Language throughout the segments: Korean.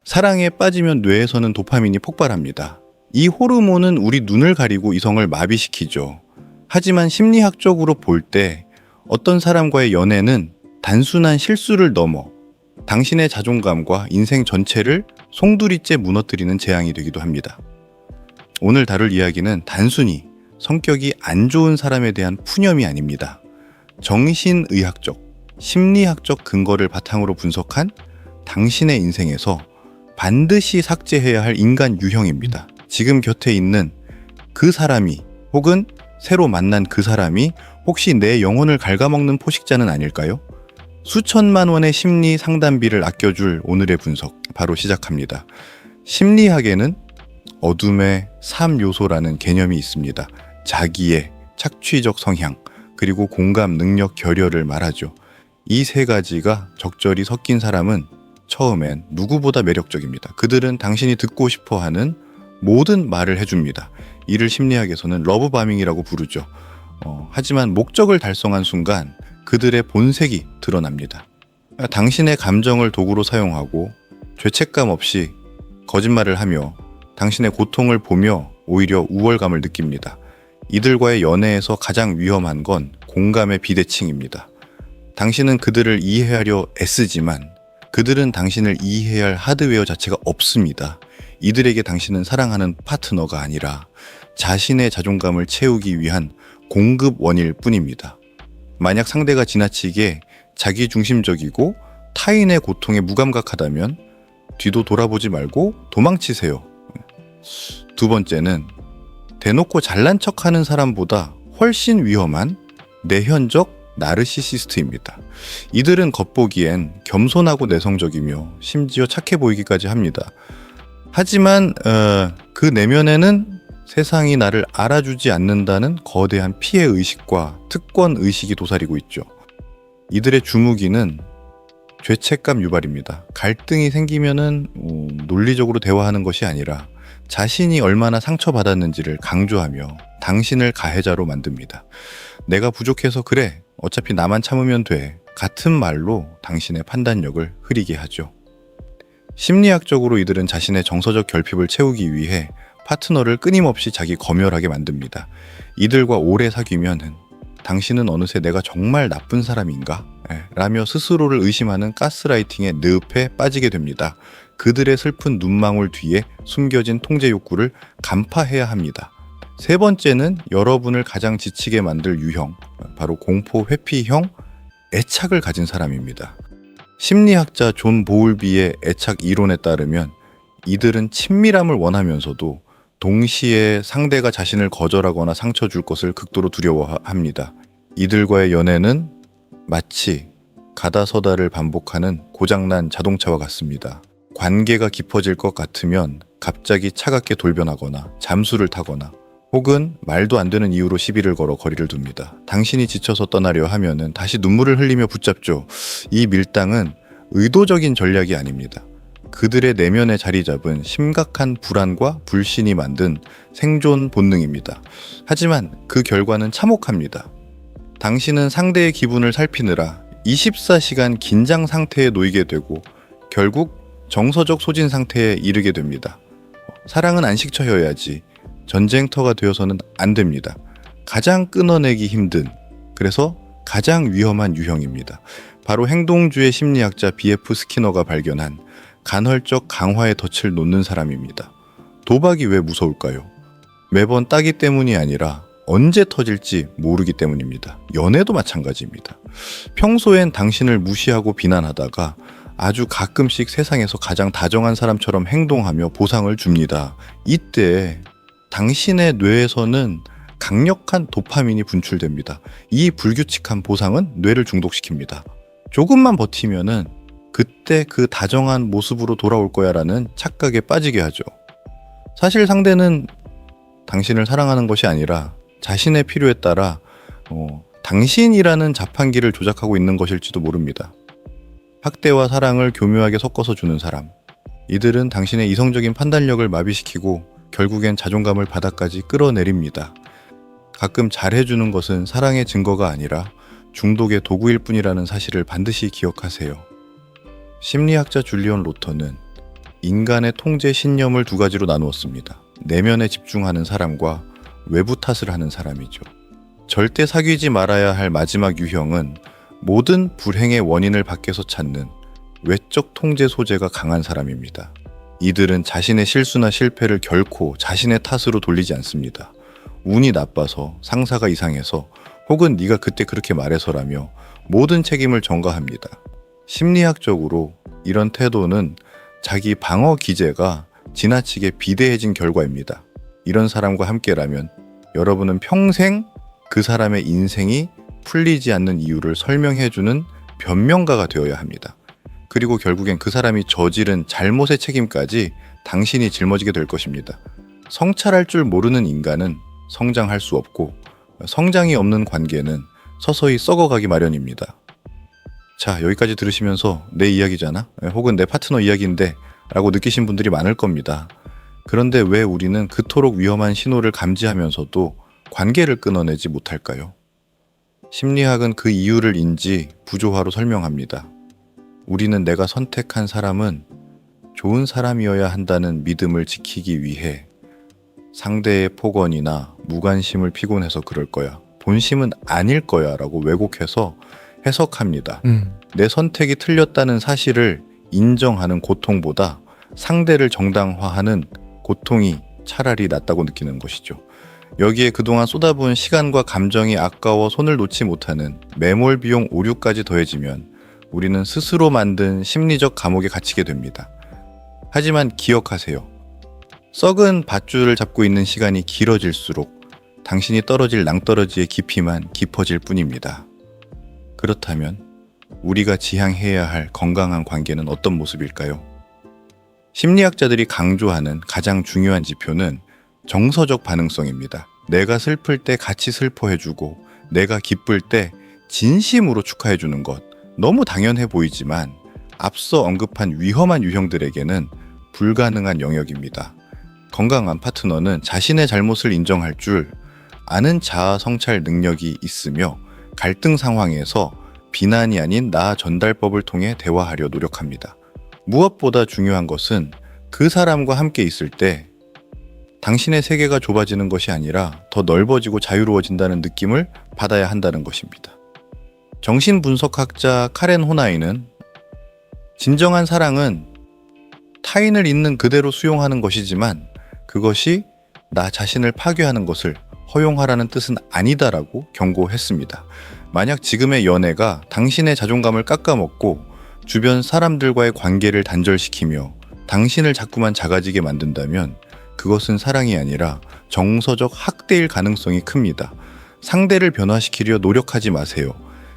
사랑에 빠지면 뇌에서는 도파민이 폭발합니다. 이 호르몬은 우리 눈을 가리고 이성을 마비시키죠. 하지만 심리학적으로 볼 때 어떤 사람과의 연애는 단순한 실수를 넘어 당신의 자존감과 인생 전체를 송두리째 무너뜨리는 재앙이 되기도 합니다. 오늘 다룰 이야기는 단순히 성격이 안 좋은 사람에 대한 푸념이 아닙니다. 정신의학적, 심리학적 근거를 바탕으로 분석한 당신의 인생에서 반드시 삭제해야 할 인간 유형입니다. 지금 곁에 있는 그 사람이 혹은 새로 만난 그 사람이 혹시 내 영혼을 갉아먹는 포식자는 아닐까요? 수천만 원의 심리 상담비를 아껴줄 오늘의 분석 바로 시작합니다. 심리학에는 어둠의 3요소라는 개념이 있습니다. 자기의 착취적 성향, 그리고 공감, 능력, 결여를 말하죠. 이 세 가지가 적절히 섞인 사람은 처음엔 누구보다 매력적입니다. 그들은 당신이 듣고 싶어하는 모든 말을 해줍니다. 이를 심리학에서는 러브바밍이라고 부르죠. 하지만 목적을 달성한 순간 그들의 본색이 드러납니다. 당신의 감정을 도구로 사용하고 죄책감 없이 거짓말을 하며 당신의 고통을 보며 오히려 우월감을 느낍니다. 이들과의 연애에서 가장 위험한 건 공감의 비대칭입니다. 당신은 그들을 이해하려 애쓰지만 그들은 당신을 이해해야 할 하드웨어 자체가 없습니다. 이들에게 당신은 사랑하는 파트너가 아니라 자신의 자존감을 채우기 위한 공급원일 뿐입니다. 만약 상대가 지나치게 자기중심적이고 타인의 고통에 무감각하다면 뒤도 돌아보지 말고 도망치세요. 두 번째는 대놓고 잘난 척하는 사람보다 훨씬 위험한 내현적 나르시시스트입니다. 이들은 겉보기엔 겸손하고 내성적이며 심지어 착해 보이기까지 합니다. 하지만 그 내면에는 세상이 나를 알아주지 않는다는 거대한 피해의식과 특권의식이 도사리고 있죠. 이들의 주무기는 죄책감 유발입니다. 갈등이 생기면은 논리적으로 대화하는 것이 아니라 자신이 얼마나 상처받았는지를 강조하며 당신을 가해자로 만듭니다. 내가 부족해서 그래. 어차피 나만 참으면 돼. 같은 말로 당신의 판단력을 흐리게 하죠. 심리학적으로 이들은 자신의 정서적 결핍을 채우기 위해 파트너를 끊임없이 자기 검열하게 만듭니다. 이들과 오래 사귀면 당신은 어느새 내가 정말 나쁜 사람인가? 라며 스스로를 의심하는 가스라이팅의 늪에 빠지게 됩니다. 그들의 슬픈 눈망울 뒤에 숨겨진 통제 욕구를 간파해야 합니다. 세 번째는 여러분을 가장 지치게 만들 유형, 바로 공포 회피형 애착을 가진 사람입니다. 심리학자 존 보울비의 애착 이론에 따르면 이들은 친밀함을 원하면서도 동시에 상대가 자신을 거절하거나 상처 줄 것을 극도로 두려워합니다. 이들과의 연애는 마치 가다서다를 반복하는 고장난 자동차와 같습니다. 관계가 깊어질 것 같으면 갑자기 차갑게 돌변하거나 잠수를 타거나 혹은 말도 안 되는 이유로 시비를 걸어 거리를 둡니다. 당신이 지쳐서 떠나려 하면은 다시 눈물을 흘리며 붙잡죠. 이 밀당은 의도적인 전략이 아닙니다. 그들의 내면에 자리 잡은 심각한 불안과 불신이 만든 생존 본능입니다. 하지만 그 결과는 참혹합니다. 당신은 상대의 기분을 살피느라 24시간 긴장 상태에 놓이게 되고 결국 정서적 소진 상태에 이르게 됩니다. 사랑은 안식처여야지 전쟁터가 되어서는 안 됩니다. 가장 끊어내기 힘든, 그래서 가장 위험한 유형입니다. 바로 행동주의 심리학자 B.F. 스키너가 발견한 간헐적 강화의 덫을 놓는 사람입니다. 도박이 왜 무서울까요? 매번 따기 때문이 아니라 언제 터질지 모르기 때문입니다. 연애도 마찬가지입니다. 평소엔 당신을 무시하고 비난하다가 아주 가끔씩 세상에서 가장 다정한 사람처럼 행동하며 보상을 줍니다. 이때 당신의 뇌에서는 강력한 도파민이 분출됩니다. 이 불규칙한 보상은 뇌를 중독시킵니다. 조금만 버티면은 그때 그 다정한 모습으로 돌아올 거야 라는 착각에 빠지게 하죠. 사실 상대는 당신을 사랑하는 것이 아니라 자신의 필요에 따라 당신이라는 자판기를 조작하고 있는 것일지도 모릅니다. 학대와 사랑을 교묘하게 섞어서 주는 사람. 이들은 당신의 이성적인 판단력을 마비시키고 결국엔 자존감을 바닥까지 끌어내립니다. 가끔 잘해주는 것은 사랑의 증거가 아니라 중독의 도구일 뿐이라는 사실을 반드시 기억하세요. 심리학자 줄리언 로터는 인간의 통제 신념을 두 가지로 나누었습니다. 내면에 집중하는 사람과 외부 탓을 하는 사람이죠. 절대 사귀지 말아야 할 마지막 유형은 모든 불행의 원인을 밖에서 찾는 외적 통제 소재가 강한 사람입니다. 이들은 자신의 실수나 실패를 결코 자신의 탓으로 돌리지 않습니다. 운이 나빠서, 상사가 이상해서, 혹은 네가 그때 그렇게 말해서라며 모든 책임을 전가합니다. 심리학적으로 이런 태도는 자기 방어 기제가 지나치게 비대해진 결과입니다. 이런 사람과 함께라면 여러분은 평생 그 사람의 인생이 풀리지 않는 이유를 설명해주는 변명가가 되어야 합니다. 그리고 결국엔 그 사람이 저지른 잘못의 책임까지 당신이 짊어지게 될 것입니다. 성찰할 줄 모르는 인간은 성장할 수 없고, 성장이 없는 관계는 서서히 썩어가기 마련입니다. 자, 여기까지 들으시면서 내 이야기잖아? 혹은 내 파트너 이야기인데? 라고 느끼신 분들이 많을 겁니다. 그런데 왜 우리는 그토록 위험한 신호를 감지하면서도 관계를 끊어내지 못할까요? 심리학은 그 이유를 인지 부조화로 설명합니다. 우리는 내가 선택한 사람은 좋은 사람이어야 한다는 믿음을 지키기 위해 상대의 폭언이나 무관심을 피곤해서 그럴 거야. 본심은 아닐 거야 라고 왜곡해서 해석합니다. 내 선택이 틀렸다는 사실을 인정하는 고통보다 상대를 정당화하는 고통이 차라리 낫다고 느끼는 것이죠. 여기에 그동안 쏟아부은 시간과 감정이 아까워 손을 놓지 못하는 매몰 비용 오류까지 더해지면 우리는 스스로 만든 심리적 감옥에 갇히게 됩니다. 하지만 기억하세요. 썩은 밧줄을 잡고 있는 시간이 길어질수록 당신이 떨어질 낭떠러지의 깊이만 깊어질 뿐입니다. 그렇다면 우리가 지향해야 할 건강한 관계는 어떤 모습일까요? 심리학자들이 강조하는 가장 중요한 지표는 정서적 반응성입니다. 내가 슬플 때 같이 슬퍼해주고 내가 기쁠 때 진심으로 축하해주는 것. 너무 당연해 보이지만 앞서 언급한 위험한 유형들에게는 불가능한 영역입니다. 건강한 파트너는 자신의 잘못을 인정할 줄 아는 자아 성찰 능력이 있으며 갈등 상황에서 비난이 아닌 나 전달법을 통해 대화하려 노력합니다. 무엇보다 중요한 것은 그 사람과 함께 있을 때 당신의 세계가 좁아지는 것이 아니라 더 넓어지고 자유로워진다는 느낌을 받아야 한다는 것입니다. 정신분석학자 카렌 호나이는 진정한 사랑은 타인을 있는 그대로 수용하는 것이지만 그것이 나 자신을 파괴하는 것을 허용하라는 뜻은 아니다라고 경고했습니다. 만약 지금의 연애가 당신의 자존감을 깎아먹고 주변 사람들과의 관계를 단절시키며 당신을 자꾸만 작아지게 만든다면 그것은 사랑이 아니라 정서적 학대일 가능성이 큽니다. 상대를 변화시키려 노력하지 마세요.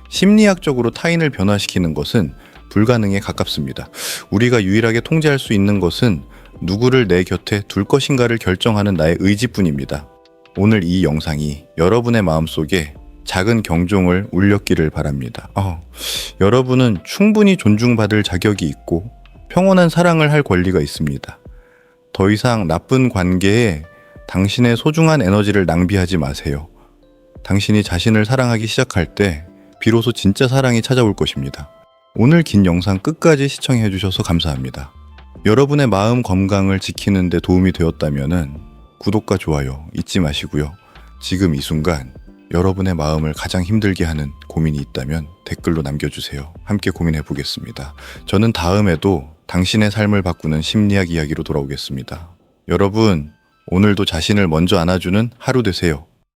심리학적으로 타인을 변화시키는 것은 불가능에 가깝습니다. 우리가 유일하게 통제할 수 있는 것은 누구를 내 곁에 둘 것인가를 결정하는 나의 의지뿐입니다. 오늘 이 영상이 여러분의 마음속에 작은 경종을 울렸기를 바랍니다. 여러분은 충분히 존중받을 자격이 있고 평온한 사랑을 할 권리가 있습니다. 더 이상 나쁜 관계에 당신의 소중한 에너지를 낭비하지 마세요. 당신이 자신을 사랑하기 시작할 때 비로소 진짜 사랑이 찾아올 것입니다. 오늘 긴 영상 끝까지 시청해 주셔서 감사합니다. 여러분의 마음 건강을 지키는 데 도움이 되었다면 구독과 좋아요 잊지 마시고요. 지금 이 순간 여러분의 마음을 가장 힘들게 하는 고민이 있다면 댓글로 남겨주세요. 함께 고민해 보겠습니다. 저는 다음에도 당신의 삶을 바꾸는 심리학 이야기로 돌아오겠습니다. 여러분, 오늘도 자신을 먼저 안아주는 하루 되세요.